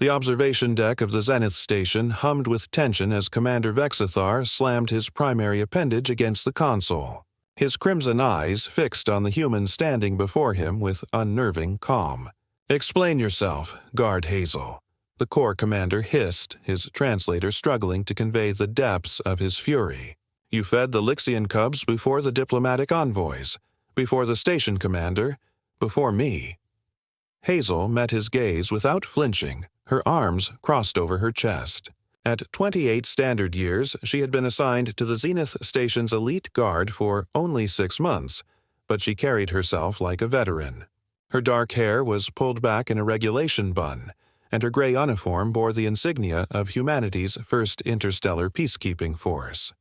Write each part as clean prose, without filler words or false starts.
The observation deck of the Zenith Station hummed with tension as Commander Vexathar slammed his primary appendage against the console, his crimson eyes fixed on the human standing before him with unnerving calm. "Explain yourself, Guard Hazel," the Corps commander hissed, his translator struggling to convey the depths of his fury. "You fed the Lixian cubs before the diplomatic envoys, before the station commander, before me." Hazel met his gaze without flinching, her arms crossed over her chest. At 28 standard years, she had been assigned to the Zenith Station's elite guard for only 6 months, but she carried herself like a veteran. Her dark hair was pulled back in a regulation bun, and her gray uniform bore the insignia of humanity's first interstellar peacekeeping force.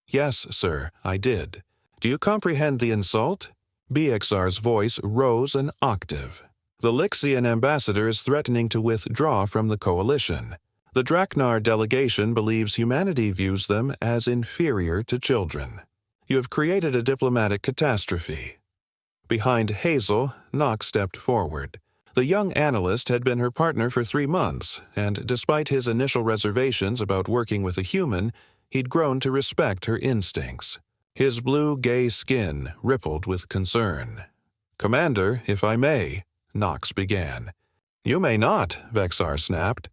"Yes, sir, I did. Do you comprehend the insult?" Vexathar's voice rose an octave. "The Lixian ambassador is threatening to withdraw from the coalition. The Draknar delegation believes humanity views them as inferior to children. You have created a diplomatic catastrophe." Behind Hazel, Knox stepped forward. The young analyst had been her partner for 3 months, and despite his initial reservations about working with a human, he'd grown to respect her instincts. His blue, gay skin rippled with concern. "Commander, if I may," Knox began. "You may not," Vexathar snapped.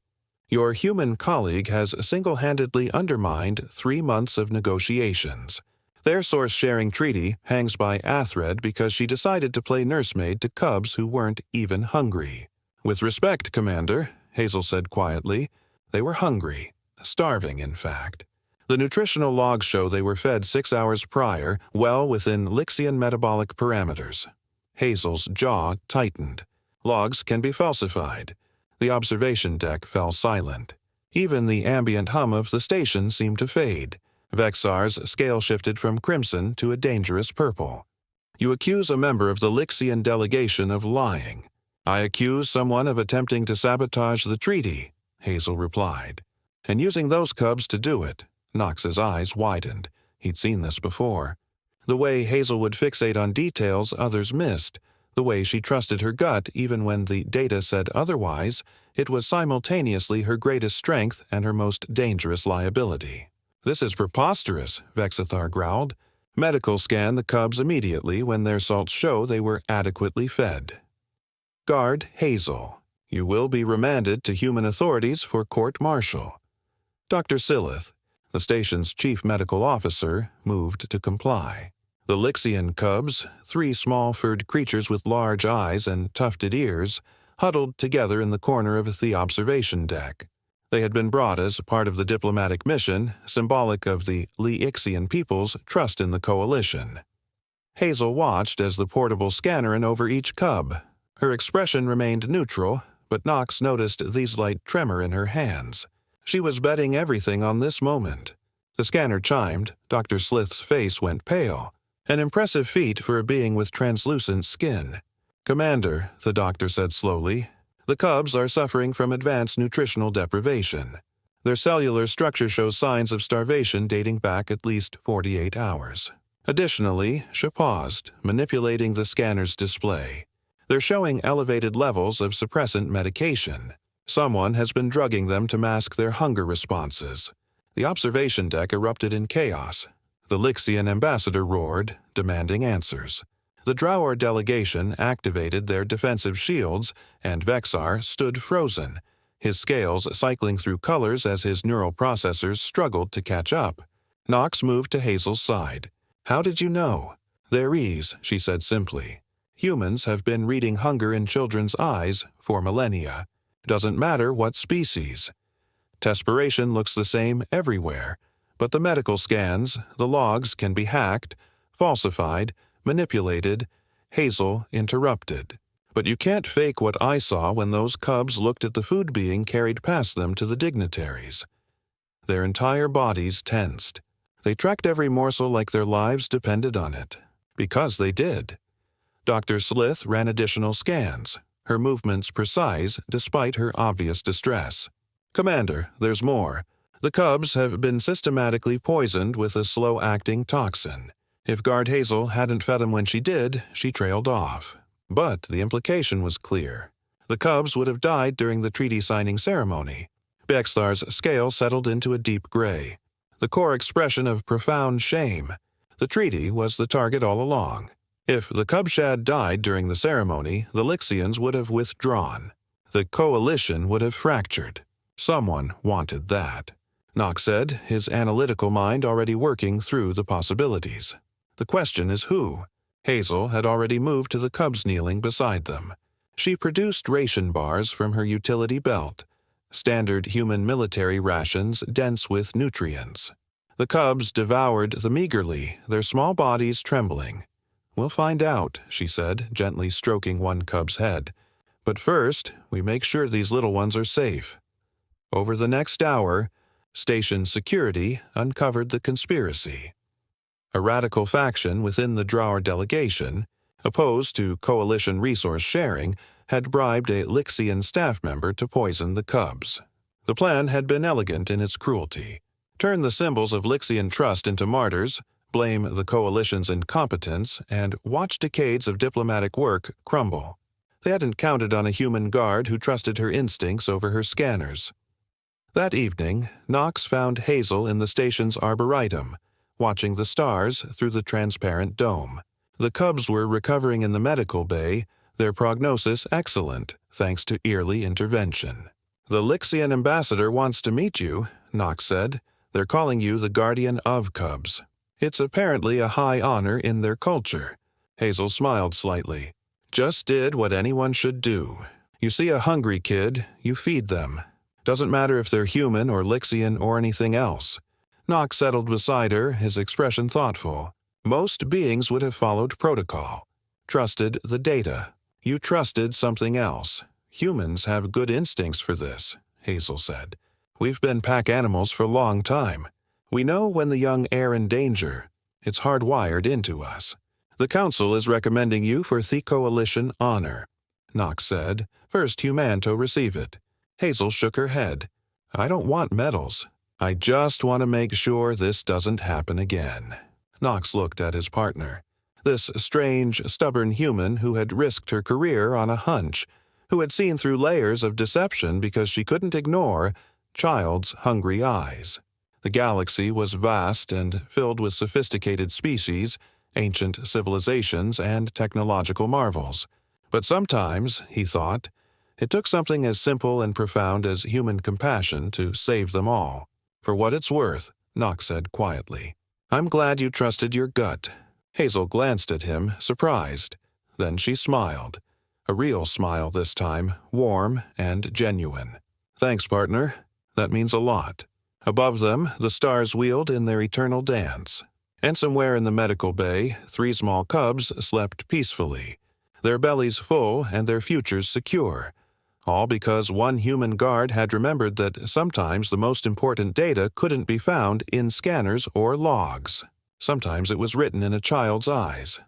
"Your human colleague has single-handedly undermined 3 months of negotiations. Their source-sharing treaty hangs by a thread because she decided to play nursemaid to cubs who weren't even hungry." "With respect, Commander," Hazel said quietly, "they were hungry. Starving, in fact. The nutritional logs show they were fed 6 hours prior, well within Lixian metabolic parameters." Hazel's jaw tightened. Logs can be falsified. The observation deck fell silent. Even the ambient hum of the station seemed to fade. Vexathar's scale shifted from crimson to a dangerous purple. "You accuse a member of the Lixian delegation of lying." "I accuse someone of attempting to sabotage the treaty," Hazel replied. "And using those cubs to do it." Knox's eyes widened. He'd seen this before. The way Hazel would fixate on details others missed, the way she trusted her gut even when the data said otherwise, it was simultaneously her greatest strength and her most dangerous liability. "This is preposterous," Vexathar growled. "Medical scan the cubs immediately when their salts show they were adequately fed." "Guard Hazel, you will be remanded to human authorities for court-martial." Dr. Silith, the station's chief medical officer, moved to comply. The Lixian cubs, 3 small furred creatures with large eyes and tufted ears, huddled together in the corner of the observation deck. They had been brought as part of the diplomatic mission, symbolic of the Lixian people's trust in the coalition. Hazel watched as the portable scanner ran over each cub. Her expression remained neutral, but Knox noticed the slight tremor in her hands. She was betting everything on this moment. The scanner chimed. Dr. Silith's face went pale. An impressive feat for a being with translucent skin. "Commander," the doctor said slowly, "the cubs are suffering from advanced nutritional deprivation. Their cellular structure shows signs of starvation dating back at least 48 hours. Additionally," she paused, manipulating the scanner's display, "they're showing elevated levels of suppressant medication. Someone has been drugging them to mask their hunger responses." The observation deck erupted in chaos. The Lixian ambassador roared, demanding answers. The Drower delegation activated their defensive shields, and Vexathar stood frozen, his scales cycling through colors as his neural processors struggled to catch up. Knox moved to Hazel's side. "How did you know?" "Their ease," she said simply. "Humans have been reading hunger in children's eyes for millennia. Doesn't matter what species. Desperation looks the same everywhere. But the medical scans, the logs can be hacked, falsified, manipulated." Hazel interrupted. "But you can't fake what I saw when those cubs looked at the food being carried past them to the dignitaries." Their entire bodies tensed. They tracked every morsel like their lives depended on it. Because they did. Dr. Silith ran additional scans, her movements precise despite her obvious distress. "Commander, there's more. The cubs have been systematically poisoned with a slow-acting toxin. If Guard Hazel hadn't fed them when she did, she trailed off. But the implication was clear. The cubs would have died during the treaty signing ceremony. Vexathar's scale settled into a deep gray, the core expression of profound shame. The treaty was the target all along. If the cubshad died during the ceremony, the Lixians would have withdrawn. The coalition would have fractured. Someone wanted that. Knox said, his analytical mind already working through the possibilities. The question is who? Hazel had already moved to the cubs kneeling beside them. She produced ration bars from her utility belt, standard human military rations dense with nutrients. The cubs devoured them eagerly, their small bodies trembling. "We'll find out," she said, gently stroking one cub's head. "But first, we make sure these little ones are safe." Over the next hour, station security uncovered the conspiracy. A radical faction within the Drawer delegation, opposed to coalition resource sharing, had bribed a Lixian staff member to poison the cubs. The plan had been elegant in its cruelty. Turn the symbols of Lixian trust into martyrs, blame the coalition's incompetence, and watch decades of diplomatic work crumble. They hadn't counted on a human guard who trusted her instincts over her scanners. That evening, Knox found Hazel in the station's arboretum, watching the stars through the transparent dome. The cubs were recovering in the medical bay, their prognosis excellent, thanks to early intervention. "The Lixian ambassador wants to meet you," Knox said. "They're calling you the guardian of cubs. It's apparently a high honor in their culture." Hazel smiled slightly. "Just did what anyone should do. You see a hungry kid, you feed them. Doesn't matter if they're human or Lixian or anything else." Knox settled beside her, his expression thoughtful. "Most beings would have followed protocol. Trusted the data. You trusted something else. Humans have good instincts for this," Hazel said. "We've been pack animals for a long time. We know when the young are in danger. It's hardwired into us. The Council is recommending you for the Coalition honor," Knox said. "First human to receive it." Hazel shook her head. "I don't want medals. I just want to make sure this doesn't happen again." Knox looked at his partner. This strange, stubborn human who had risked her career on a hunch, who had seen through layers of deception because she couldn't ignore child's hungry eyes. The galaxy was vast and filled with sophisticated species, ancient civilizations, and technological marvels. But sometimes, he thought, it took something as simple and profound as human compassion to save them all. "For what it's worth," Knox said quietly. "I'm glad you trusted your gut." Hazel glanced at him, surprised. Then she smiled. A real smile this time, warm and genuine. "Thanks, partner. That means a lot." Above them, the stars wheeled in their eternal dance. And somewhere in the medical bay, 3 small cubs slept peacefully, their bellies full and their futures secure. All because one human guard had remembered that sometimes the most important data couldn't be found in scanners or logs. Sometimes it was written in a child's eyes.